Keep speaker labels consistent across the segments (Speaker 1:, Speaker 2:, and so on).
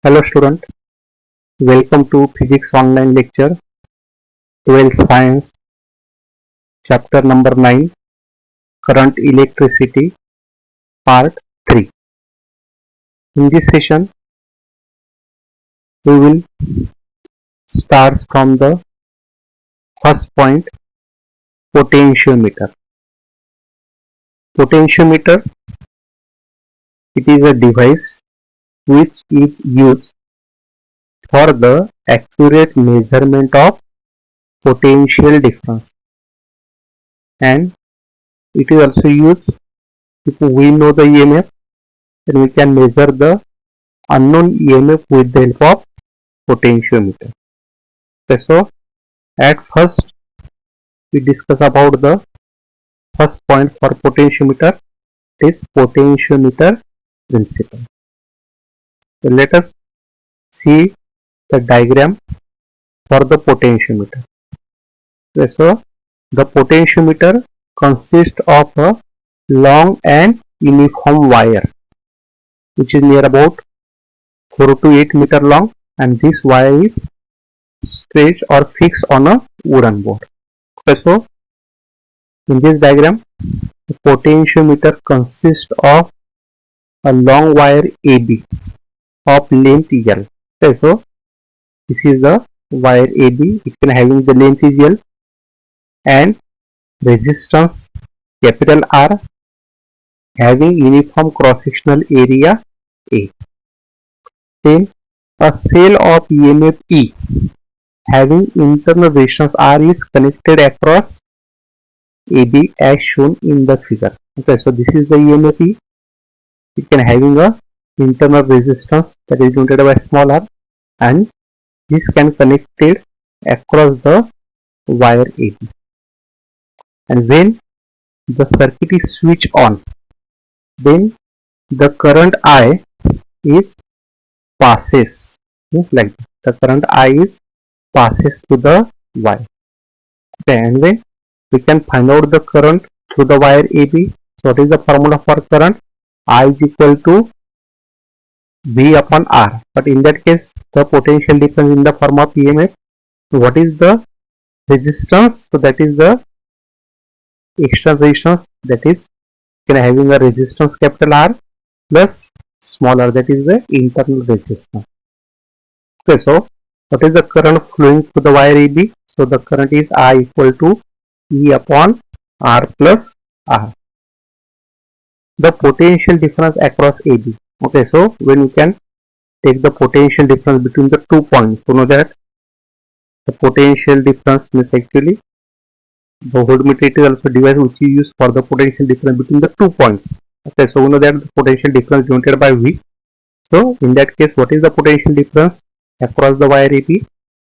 Speaker 1: Hello student, welcome to Physics Online Lecture 12th Science Chapter number 9 Current Electricity Part 3. In this session we will start from the first point, potentiometer. Potentiometer, it is a device which is used for the accurate measurement of potential difference, and it is also used if we know the EMF, then we can measure the unknown EMF with the help of potentiometer. Okay, so at first we discuss about the first point for potentiometer, is potentiometer principle. So let us see the diagram for the potentiometer. Okay, so the potentiometer consists of a long and uniform wire which is near about 4 to 8 meter long, and this wire is stretched or fixed on a wooden board. Okay, so in this diagram the potentiometer consists of a long wire AB of length L. Okay, so this is the wire AB, it can having the length is L and resistance capital R having uniform cross sectional area A. Then a cell of EMF E having internal resistance R is connected across AB as shown in the figure. Okay, so this is the EMF E. It can having a internal resistance that is denoted by small r, and this can connected across the wire AB. And when the circuit is switched on, then the current I is passes like this. The current I is passes to the wire. Okay, and then we can find out the current through the wire AB. So what is the formula for current? I is equal to V upon R, but in that case the potential difference in the form of EMF. So what is the resistance? So that is the external resistance, that is can having a resistance capital R plus small r, that is the internal resistance. Okay, so what is the current flowing through the wire AB? So the current is I equal to E upon R plus R. The potential difference across AB. Okay, so when we can take the potential difference between the 2 points, so know that the potential difference means actually the voltmeter is also device which is used for the potential difference between the 2 points. Okay, so we know that the potential difference denoted by V. So in that case, what is the potential difference across the wire AB?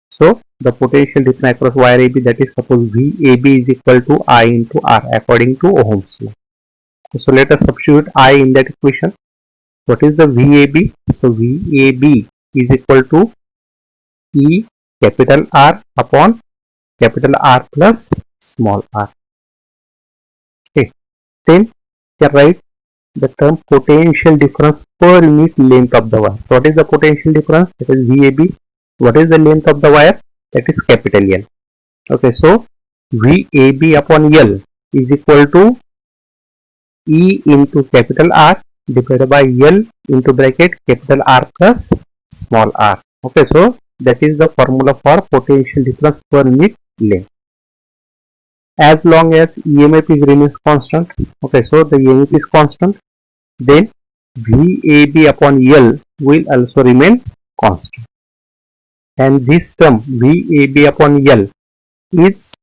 Speaker 1: So the potential difference across wire AB, that is suppose VAB is equal to I into R according to Ohm's law. So let us substitute I in that equation. What is the VAB? So VAB is equal to E capital R upon capital R plus small r. Okay, then you can write the term potential difference per unit length of the wire. So what is the potential difference? That is VAB. What is the length of the wire? That is capital L. Okay, so VAB upon L is equal to E into capital R divided by L into bracket capital R plus small r. Okay, so that is the formula for potential difference per unit length. As long as EMF is remains constant, okay, so the EMF is constant, then VAB upon L will also remain constant. And this term VAB upon L is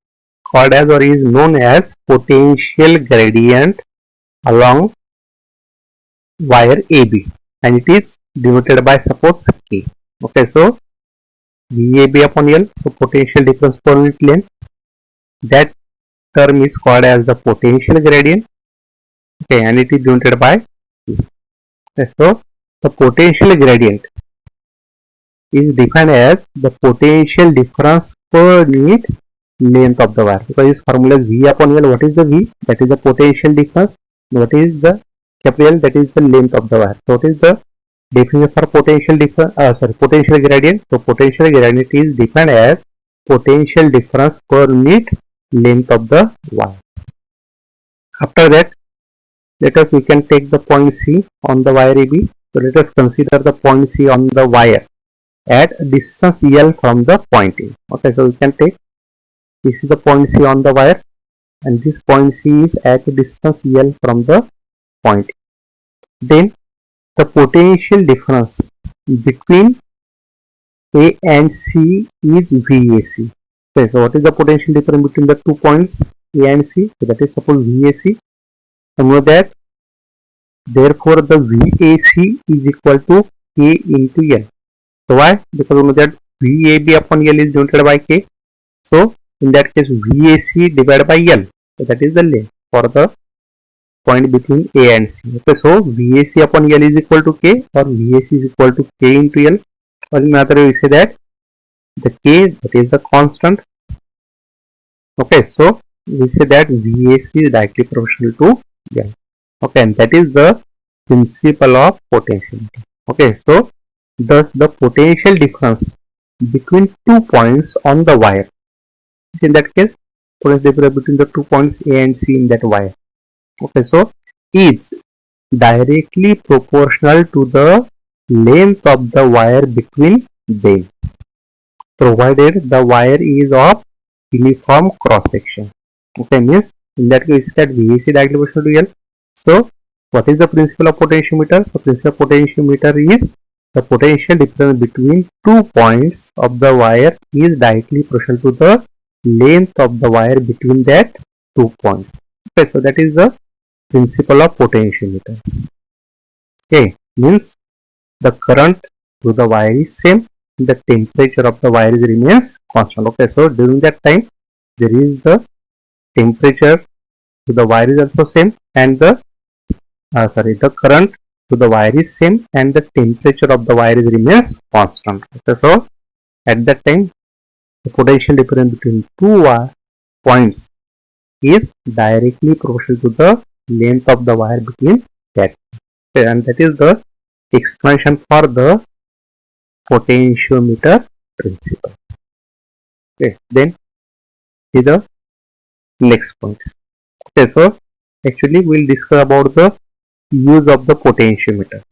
Speaker 1: called as or is known as potential gradient along wire AB, and it is denoted by suppose K. Okay, so VAB upon L, so potential difference per unit length, that term is called as the potential gradient. Okay, and it is denoted by K. Okay, so the potential gradient is defined as the potential difference per unit length of the wire, because this formula is V upon L. What is the V? That is the potential difference. What is the capital L? That is the length of the wire. So what is the Definition for potential gradient. So potential gradient is defined as potential difference per unit length of the wire. After that, we can take the point C on the wire AB. So let us consider the point C on the wire at distance L from the point A. Okay, so we can take, this is the point C on the wire, and this point C is at distance L from the point A. Then the potential difference between A and C is VAC. Okay, so what is the potential difference between the 2 points A and C? So that is suppose VAC. And know that therefore the VAC is equal to K into L. So why? Because we know that VAB upon L is denoted by K. So in that case VAC divided by L. So that is the length for the point between A and C. Okay, so VAC upon L is equal to K, or VAC is equal to K into L. Or in another way we say that the K, that is the constant. Okay, so we say that VAC is directly proportional to L. Okay, and that is the principle of potentiometer. Okay, so thus the potential difference between 2 points on the wire, in that case potential difference between the 2 points A and C in that wire, okay, so is directly proportional to the length of the wire between them, provided the wire is of uniform cross section. Okay, means in that case that VAC directly proportional to L. So what is the principle of potentiometer? The principle of potentiometer is the potential difference between 2 points of the wire is directly proportional to the length of the wire between that 2 points. Okay, so that is the principle of potentiometer. Okay, means the current through the wire is same, the temperature of the wire remains constant. Okay, so during that time there is the temperature to the wire is also same, and the current to the wire is same, and the temperature of the wire remains constant. Okay, so at that time the potential difference between 2 points is directly proportional to the length of the wire between that. Okay, and that is the explanation for the potentiometer principle. Okay, then see the next point. Okay, so actually we'll discuss about the use of the potentiometer.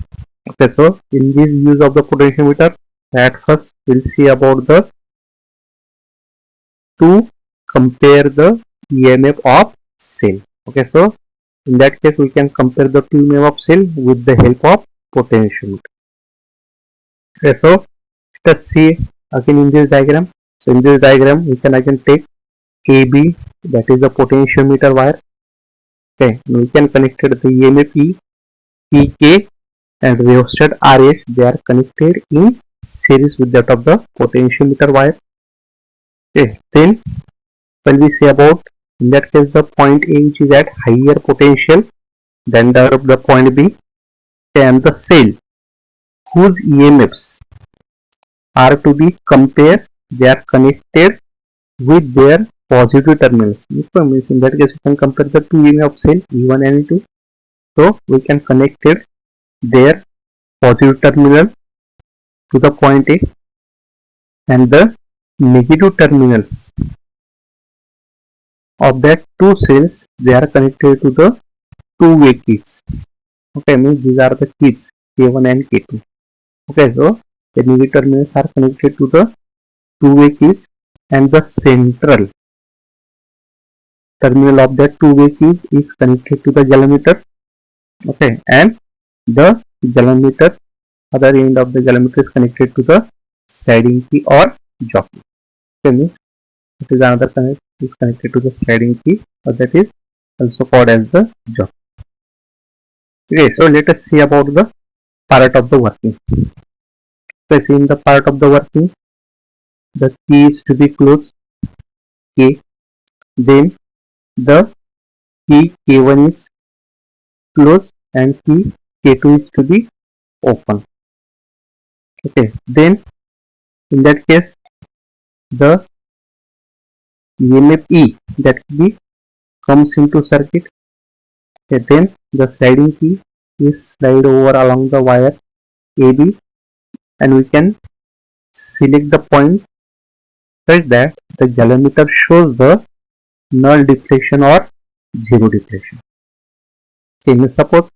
Speaker 1: Okay, so in this use of the potentiometer, at first we'll see about the to compare the EMF of cell. Okay, so in that case we can compare the two EMF of cell with the help of potentiometer. Okay, so let us see again in this diagram. So in this diagram we can again take AB, that is the potentiometer wire. Okay, we can connect the EMF E, PK and rheostat RH. They are connected in series with that of the potentiometer wire. Okay, then when we say about, in that case the point A which is at higher potential than the point B, and the cell whose EMFs are to be compared, they are connected with their positive terminals. Means in that case we can compare the two EMF of cell E1 and E2. So we can connect their positive terminal to the point A, and the negative terminals of that two cells, they are connected to the two-way keys. Okay, means these are the keys K1 and K2. Okay, so the negative terminals are connected to the two-way keys, and the central terminal of that two-way key is connected to the galvanometer. Okay, and the galvanometer, other end of the galvanometer is connected to the sliding key or jockey. Okay, it is another connect is connected to the sliding key, or that is also called as the jockey. Okay, so let us see about the part of the working. So see in the part of the working, the key is to be closed, K. Then the key K1 is closed and key K2 is to be open. Okay, then in that case the EMF E that key comes into circuit. Okay, then the sliding key is slide over along the wire, AB, and we can select the point such that the galvanometer shows the null deflection or zero deflection. Okay, suppose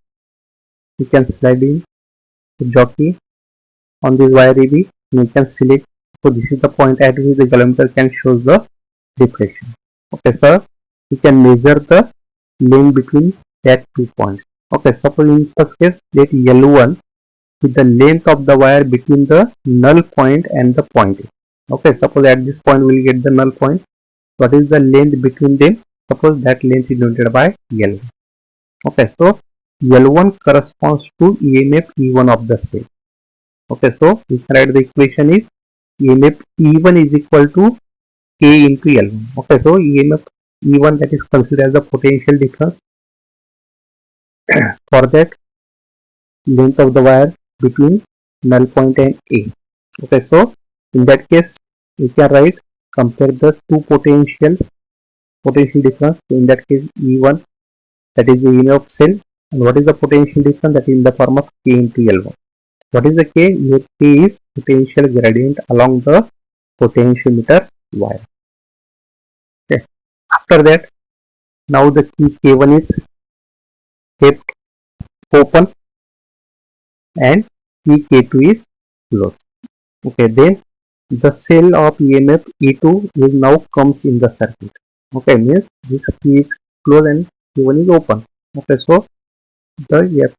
Speaker 1: we can slide in the jockey on this wire AB, and we can select. So this is the point at which the galvanometer can show the deflection. Okay, so we can measure the length between that 2 points. Okay, suppose in first case, let L1 is the length of the wire between the null point and the point A. Okay, suppose at this point we will get the null point. What is the length between them? Suppose that length is denoted by L1. Okay, so L1 corresponds to EMF E1 of the cell. Okay, so we can write the equation is EMF E1 is equal to K into L1. Okay, so EMF E1, that is considered as the potential difference for that length of the wire between null point and A. Okay, so in that case we can write, compare the two potential difference. So in that case E1, that is the EMF of cell, and what is the potential difference? That is in the form of K into L1. What is the K? Here K is potential gradient along the potentiometer wire. Okay. After that, now the key K1 is kept open and key K2 is closed. Okay, then the cell of EMF E2 will now comes in the circuit. Okay, means this key is closed and K1 is open. Okay, so the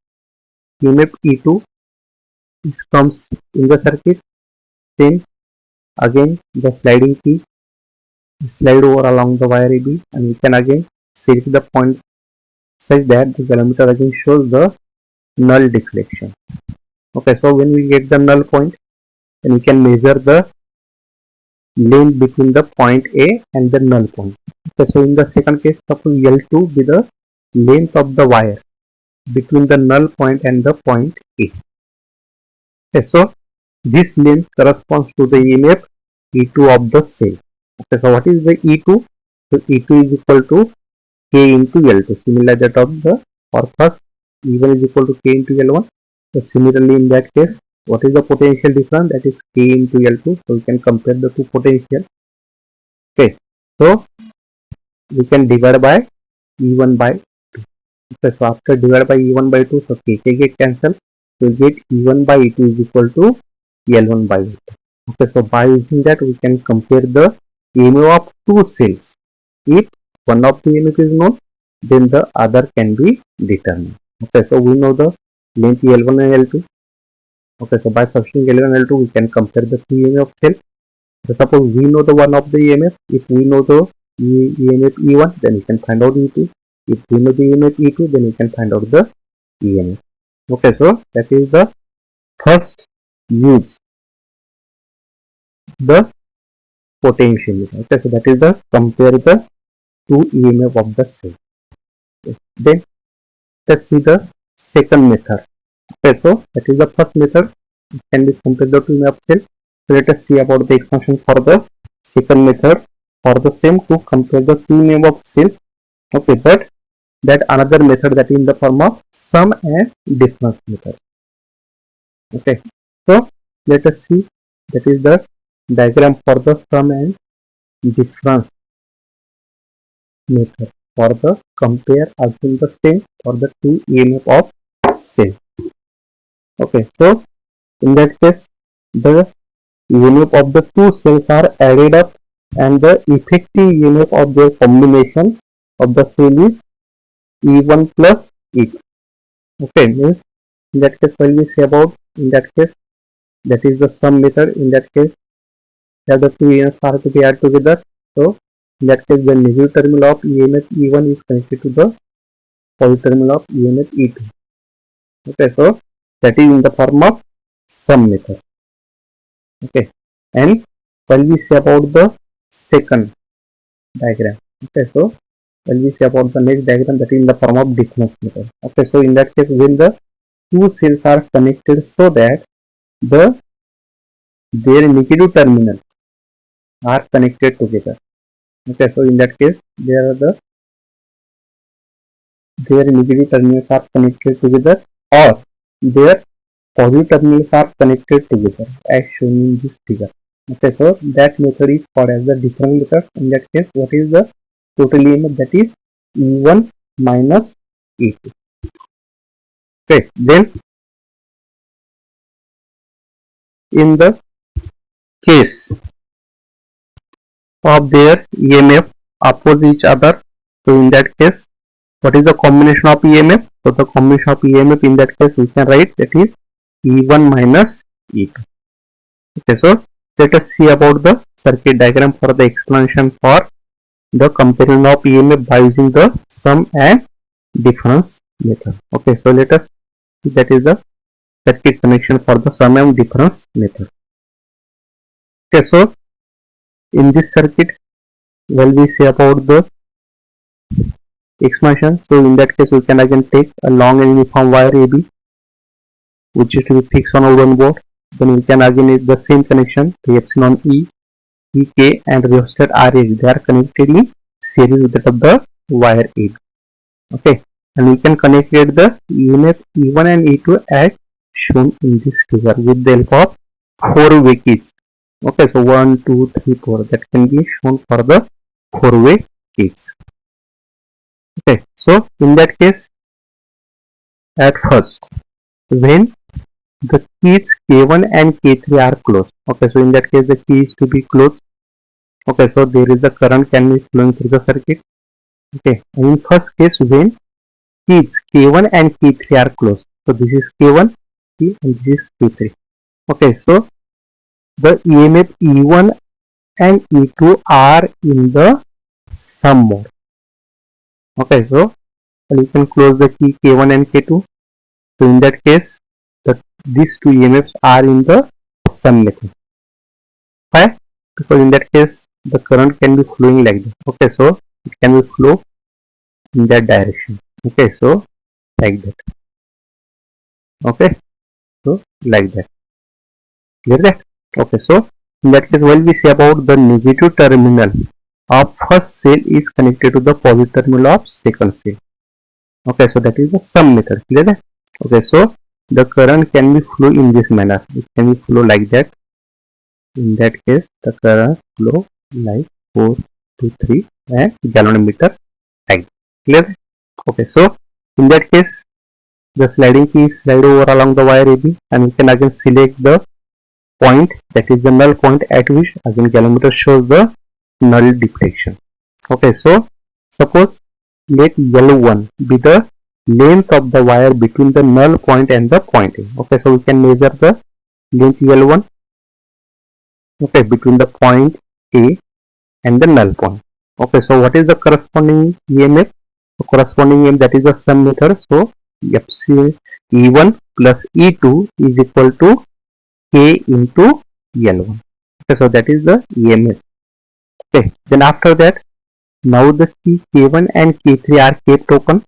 Speaker 1: EMF E2 comes in the circuit. Then again the sliding key slide over along the wire AB, and we can again select the point such that the galvanometer again shows the null deflection. Okay, so when we get the null point, then we can measure the length between the point A and the null point. Okay, so in the second case, suppose L2 be the length of the wire between the null point and the point A. Okay, so this length corresponds to the EMF E2 of the cell. Okay, so what is the E2? So E2 is equal to K into L2, similar that of the, or first E1 is equal to K into L1. So similarly in that case, what is the potential difference? That is K into L2. So we can compare the two potential. Okay, so we can divide by E1 by 2. Okay, so after divide by E1 by 2, so K get cancelled. So we get E1 by E2 is equal to L1 by E2. Okay, so by using that we can compare the EMF of two cells. If one of the EMF is known, then the other can be determined. Okay, so we know the length L1 and L2. Okay, so by substituting L1 and L2, we can compare the two EMF of cell. So suppose we know the one of the EMF. If we know the EMF E1, then we can find out E2. If we know the EMF E2, then we can find out the EMF. Okay, so that is the first use the potentiometer. Okay, so that is the compare the two EMF of the cell. Okay. Then let's see the second method. Okay, so that is the first method. It can be compared the two EMF of cell. So let us see about the expansion for the second method. For the same to compare the two EMF of cell. Okay, but that another method, that is in the form of sum and difference method. Okay, so let us see, that is the diagram for the sum and difference method for the compare also the same for the two EMF of cell. Okay, so in that case the EMF of the two cells are added up and the effective EMF of their combination of the cell is E1 plus E2. Okay, means in that case when we say about, in that case that is the sum method. In that case the two EMFs are to be added together. So in that case the negative terminal of EMF E1 is connected to the positive terminal of EMF E2. Okay, so that is in the form of sum method. Okay, and when we say about the second diagram, okay, so when we say about the next diagram, that is in the form of difference method. Okay, so in that case when the two cells are connected so that their negative terminals are connected together. Okay, so in that case their negative terminals are connected together, or their positive terminals are connected together as shown in this figure. Okay, so that method is called as the difference method. In that case, what is the total EMF? That is E1 minus E2. Okay, then in the case of their EMF oppose each other, so in that case, what is the combination of EMF? So the combination of EMF in that case we can write that is E1 minus E2. Okay, so let us see about the circuit diagram for the explanation for the comparison of EMF by using the sum and difference method. Okay, so let us see, that is the circuit connection for the sum and difference method. Okay, so in this circuit, when we say about the expansion, so in that case we can again take a long and uniform wire AB which is to be fixed on a one board. Then we can again use the same connection, the epsilon E, EK and rheostat RH, they are connected in series with that of the wire AB. Okay, and we can connect the EMF E1 and E2 as shown in this figure with the help of 4-way keys. Okay, so 1, 2, 3, 4, that can be shown for the 4-way keys. Okay, so in that case, at first, when the keys K1 and K3 are closed, okay, so in that case the key is to be closed. Okay, so there is the current can be flowing through the circuit. Okay, and in first case when keys K1 and K3 are closed, so this is K1 and this is K3. Okay, so the EMF E1 and E2 are in the sum mode. Okay, so you can close the key K1 and K2. So in that case, these two EMFs are in the sum method. Why? Because in that case, the current can be flowing like this. Okay, so it can be flow in that direction. Okay, so like that. Okay, so like that. Clear that? Okay, so in that case, when we say about the negative terminal of first cell is connected to the positive terminal of second cell. Okay, so that is the sum method. Clear that? Okay, so the current can be flow in this manner. It can be flow like that. In that case, the current flow like 4 to 3 and galvanometer like. Clear? Okay, so in that case, the sliding key is slide over along the wire AB, and we can again select the point, that is the null point at which again galvanometer shows the null deflection. Okay, so suppose let L1 be the length of the wire between the null point and the point A. Okay, so we can measure the length L1, okay, between the point A and the null point. Okay, so what is the corresponding EMF? The corresponding EMF, that is the sum method. So E1 plus E2 is equal to K into L1. Okay, so that is the EMF. Okay, then after that, now the key K1 and K3 are kept open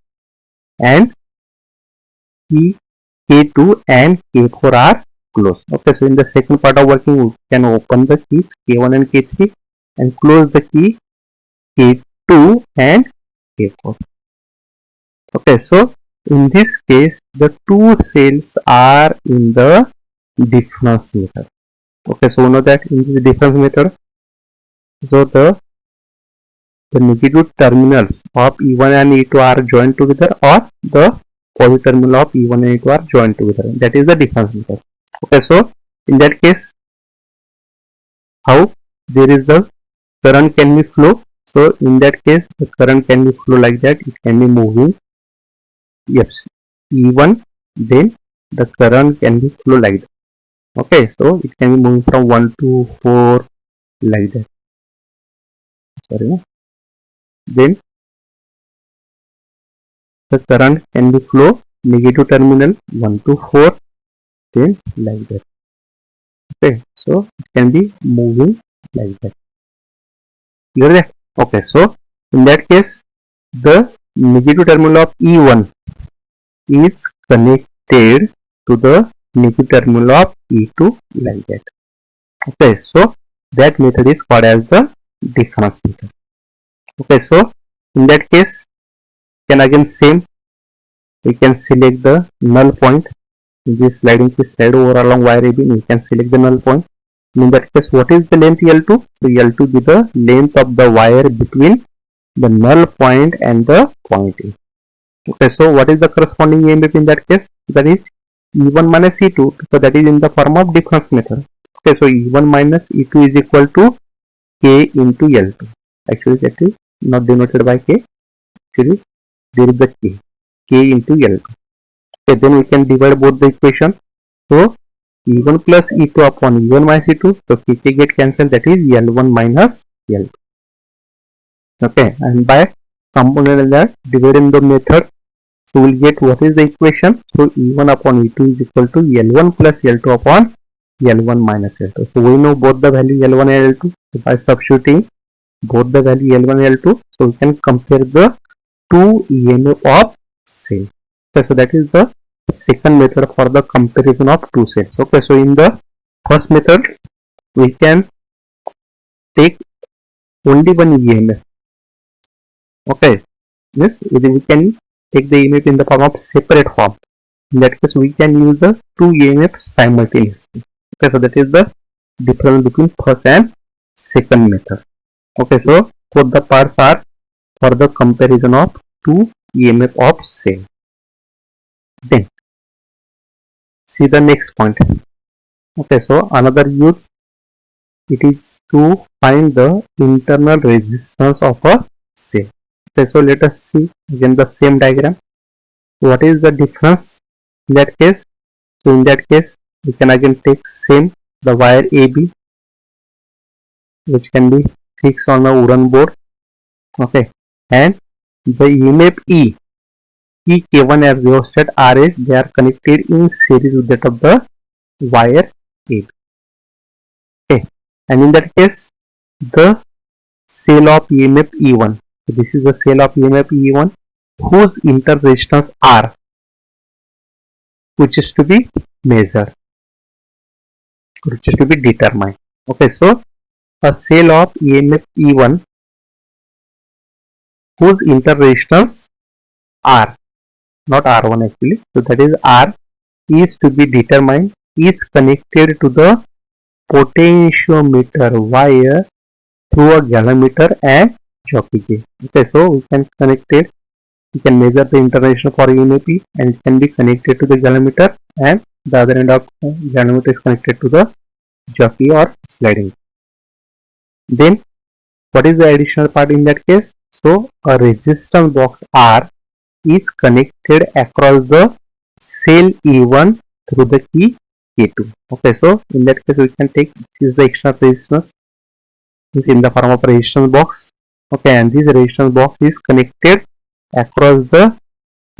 Speaker 1: and key K2 and K4 are closed. Okay, so in the second part of working, we can open the keys K1 and K3 and close the key K2 and K4. Okay, so in this case, the two cells are in the difference method. Okay, so we know that in this difference method, so the negative terminals of E1 and E2 are joined together, or the positive terminal of E1 and E2 are joined together. That is the difference method. Okay, so in that case, how there is the current can be flow. So in that case, the current can be flow like that. It can be moving. Yes, E1, then the current can be flow like that. Okay, so it can be moving from 1 to 4 like that. Sorry. Then the current can be flow negative terminal 1 to 4, then like that. Okay, so it can be moving like that. Clear that? Okay, so in that case, the negative terminal of E1 is connected to the negative terminal of E2 like that. Okay, so that method is called as the difference method. Okay, so in that case, can again same, we can select the null point this sliding key slide over along wire AB, and we can select the null point. In that case, what is the length L2? So L2 is the length of the wire between the null point and the point A. Okay, so what is the corresponding EMF in that case? That is E1 minus E2. So that is in the form of difference method. Okay, so E1 minus E2 is equal to K into L2. Actually, that is not denoted by K. Actually, there is the K into L2. Okay, then we can divide both the equation. So E1 plus E2 upon E1 minus E2. So K get cancelled. That is L1 minus L2. Okay, and by component that dividing the method, so we'll get what is the equation. So E1 upon E2 is equal to L1 plus L2 upon L1 minus L2. So we know both the value L1 and L2. So by substituting both the value L1 and L2, so we can compare the two EMF of cell. Okay, so that is the second method for the comparison of two cells. Okay, so in the first method, we can take only one EMF. Okay, yes, we can take the EMF in the form of separate form. In that case, we can use the two EMF simultaneously. Okay, so that is the difference between first and second method. Okay, so both the parts are for the comparison of two EMF of cell. Then see the next point. Okay, so another use, it is to find the internal resistance of a cell. Okay, so let us see again the same diagram. What is the difference in that case? So in that case, we can again take same the wire AB, which can be fixed on a wooden board. Okay, and the EMF E K1 as rheostat RS, they are connected in series with that of the wire AB. Okay, and in that case, the cell of EMF E1. So this is the cell of EMF E1 whose inter resistance R, which is to be measured, which is to be determined. Okay, so a cell of EMF E1 whose inter resistance R, not R1 actually, so that is R, is to be determined, is connected to the potentiometer wire through a galvanometer and jockey gauge. Okay, so we can connect it, we can measure the international for EMF and it can be connected to the galvanometer, and the other end of galvanometer is connected to the jockey or sliding. Then what is the additional part in that case? So a resistance box R is connected across the cell E1 through the key K2. Okay, so in that case we can take, this is the external resistance, is in the form of resistance box. Okay, and this resistance box is connected across the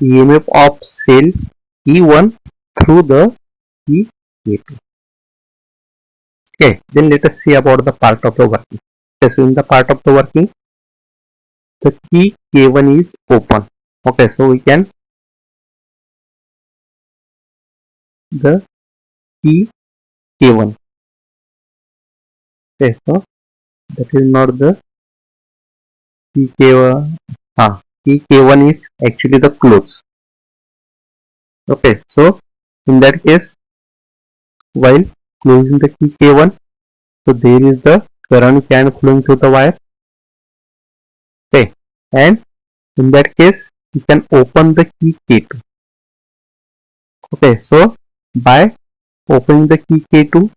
Speaker 1: EMF of cell E1 through the key K2. Okay, then let us see about the part of the working. Okay, so in the part of the working, the key K1 is open. Okay, so we can, the key K1. Okay, so that is not the key K1. Key K1 is actually the close. Okay, so in that case, while closing the key K1, so there is the current can flowing through the wire. Okay, and in that case, you can open the key K2. Okay, so by opening the key K2,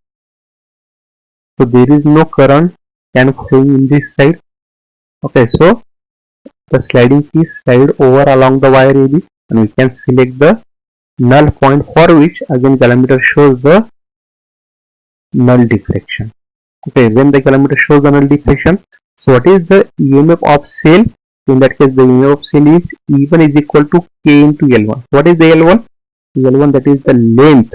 Speaker 1: so there is no current can flowing in this side. Okay, so the sliding key slide over along the wire AB, and we can select the null point, for which again galvanometer shows the null deflection. Okay, when the galvanometer shows the null deflection, so what is the EMF of cell? In that case, the EMF of cell is E1 is equal to K into L1. What is the L1? L1, that is the length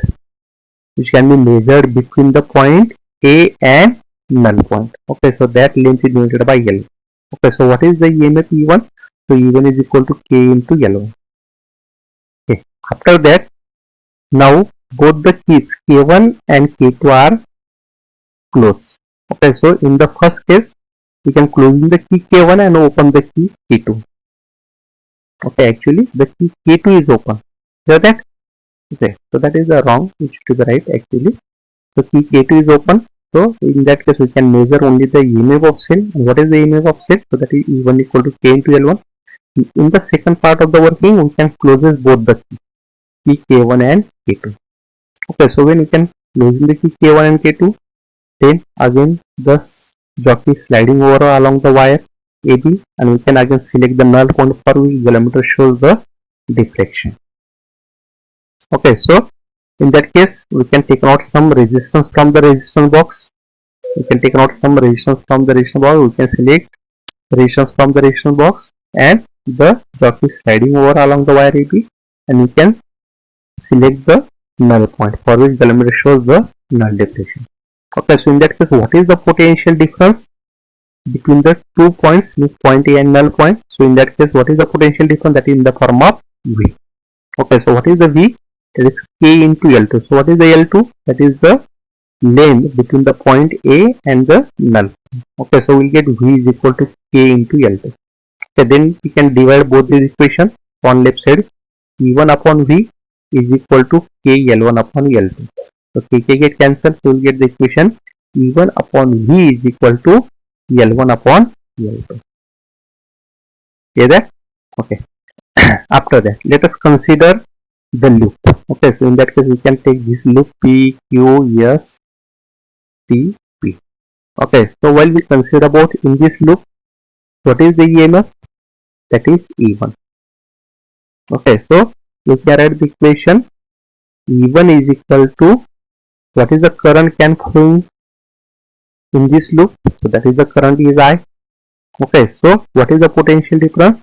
Speaker 1: which can be measured between the point A and null point. Okay, so that length is denoted by L. Okay, so what is the EMF E1? So E1 is equal to K into L1. Okay, after that, now both the keys K1 and K2 are closed. Okay, so in the first case, we can close the key K1 and open the key K2. Okay, actually the key K2 is open. Hear that? Okay, so that is the wrong, which to the right actually. So key K2 is open. So in that case, we can measure only the EMF of cell. And what is the EMF of cell? So that is E1 equal to K into L1. In the second part of the working, we can close both the key K1 and K2. Okay, so when we can close the key K1 and K2, then again the jockey is sliding over along the wire AB, and we can again select the null point for which galvanometer shows the deflection. Okay, so in that case, we can take out some resistance from the resistance box. We can take out some resistance from the resistance box. We can select resistance from the resistance box, and the jockey is sliding over along the wire AB, and we can select the null point for which galvanometer shows the null deflection. Okay, so in that case, what is the potential difference between the 2 points, means point A and null point? So in that case, what is the potential difference? That is in the form of V. Okay, so what is the V? That is K into L2. So what is the L2? That is the length between the point A and the null. Okay, so we'll get V is equal to K into L2. Okay, then we can divide both these equations. On left side, E1 upon V is equal to K L1 upon L2. So K get cancelled, so we'll get the equation E1 upon V is equal to L1 upon L2. Okay, that? Okay. After that, let us consider the loop. Okay, so in that case, we can take this loop P, Q, S, T, P. Okay, so while we consider about in this loop, what is the EMF? That is E1. Okay, so we can write the equation E1 is equal to, what is the current can flow in this loop? So that is the current is I. Okay, so what is the potential difference?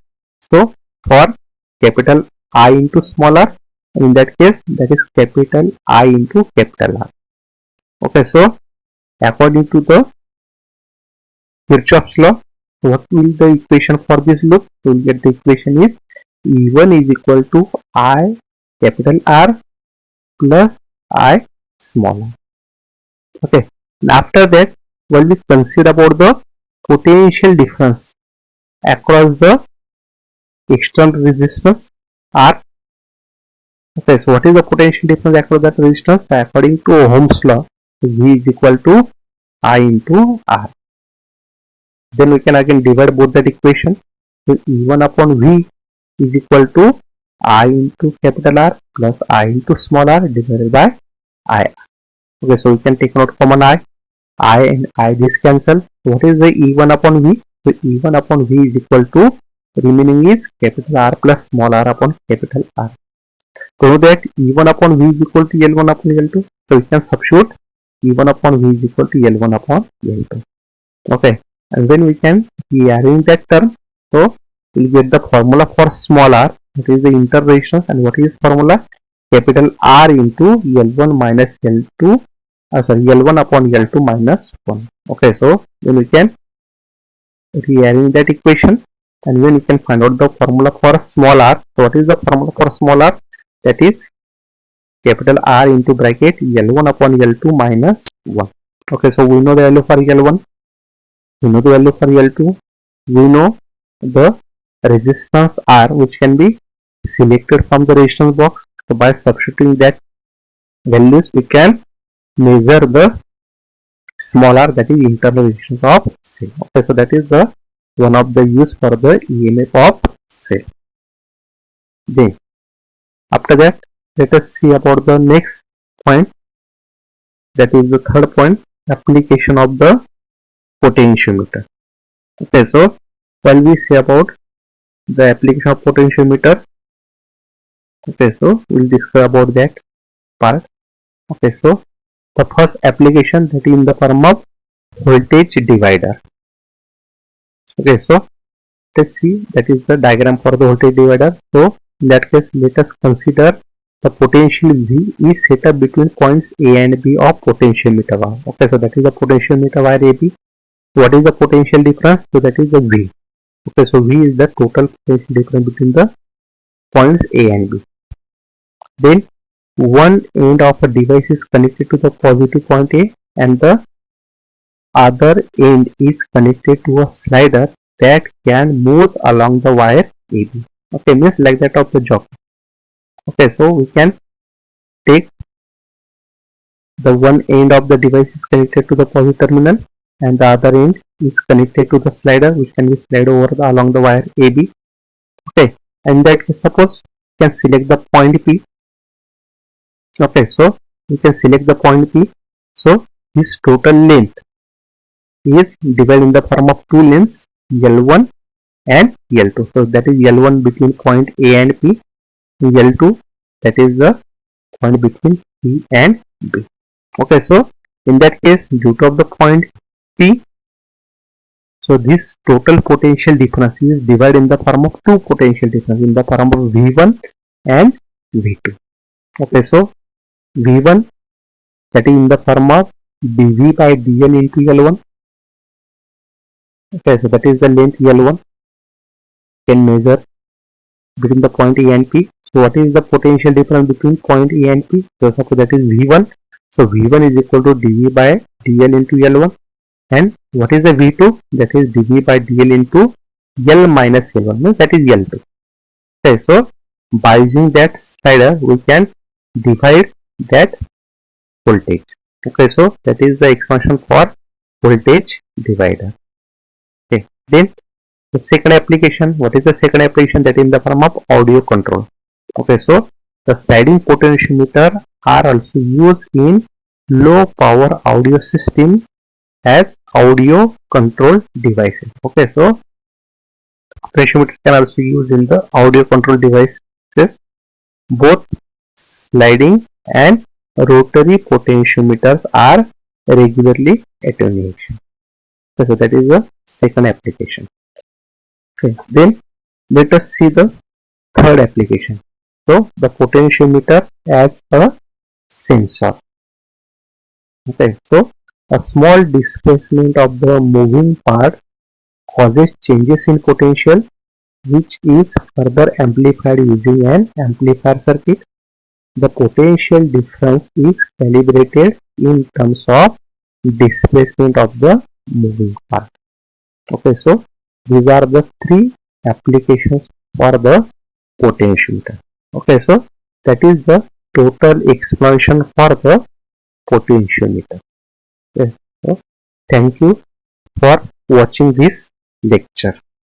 Speaker 1: So for capital I into small r, in that case, that is capital I into capital R. Okay, so according to the Kirchhoff's law, what will the equation for this loop? So we'll get the equation is E1 is equal to I capital R plus I small r. Okay, and after that, while we consider about the potential difference across the external resistance R. Okay, so what is the potential difference across that resistance? According to Ohm's law, V is equal to I into R. Then we can again divide both that equation. So E1 upon V is equal to I into capital R plus I into small r divided by I. Okay, so we can take out common I and I this cancel. So what is the E1 upon V? So E1 upon V is equal to, remaining is capital R plus small r upon capital R. So that E1 upon V is equal to L1 upon L2. So we can substitute E1 upon V is equal to L1 upon L2. Okay, and then we can rearrange that term. So we'll get the formula for small r, that is the inter-resistance, and what is formula? Capital R into L1 minus L2, L1 upon L2 minus 1. Okay, so then we can rearrange that equation, and then we can find out the formula for small r. So what is the formula for small r? That is capital R into bracket L1 upon L2 minus 1. Okay, so we know the value for L1, we know the value for L2, we know the resistance R, which can be selected from the resistance box. So by substituting that values, we can measure the small r, that is internal resistance of cell. Okay, so that is the one of the use for the EMF of cell. Then after that, let us see about the next point, that is the third point, application of the potentiometer. Okay, so while we see about the application of potentiometer, okay, so we'll discuss about that part. Okay, so the first application, that is in the form of voltage divider. Okay, so let's see, that is the diagram for the voltage divider. So in that case, let us consider the potential V is set up between points A and B of potentiometer wire. Okay, so that is the potentiometer wire AB. What is the potential difference? So that is the V. Okay, so V is the total potential difference between the points A and B. Then one end of a device is connected to the positive point A, and the other end is connected to a slider that can move along the wire AB. Okay, means like that of the jockey. Okay, so we can take the one end of the device is connected to the positive terminal and the other end is connected to the slider, which can be slide over along the wire AB. Okay, and that case, suppose you can select the point P. Okay, so you can select the point P. So this total length is divided in the form of two lengths, L1 and L2. So that is L1 between point A and P, L2 that is the point between P and B. Okay, so in that case, due to the point P, so this total potential difference is divided in the form of two potential difference in the form of V1 and V2. Okay, so V1 that is in the form of dV by dl into L1. Okay, so that is the length L1 can measure between the point A and P. So what is the potential difference between point A and P? So suppose that is V1. So V1 is equal to dV by dl into L1. And what is the V2? That is dV by dl into L minus L1. Means that is L2. Okay, so by using that slider, we can divide that voltage. Okay, so that is the expansion for voltage divider. Okay, then the second application, what is the second application? That is in the form of audio control. Okay, so the sliding potentiometer are also used in low power audio system as audio control devices. Okay, so potentiometer can also use in the audio control devices. Both sliding and rotary potentiometers are regularly attenuation. Okay, so that is the second application. Okay, then let us see the third application. So the potentiometer as a sensor. Okay, so a small displacement of the moving part causes changes in potential, which is further amplified using an amplifier circuit. The potential difference is calibrated in terms of displacement of the moving part. Okay, so these are the three applications for the potentiometer. Okay, so that is the total explanation for the potentiometer. Okay, so thank you for watching this lecture.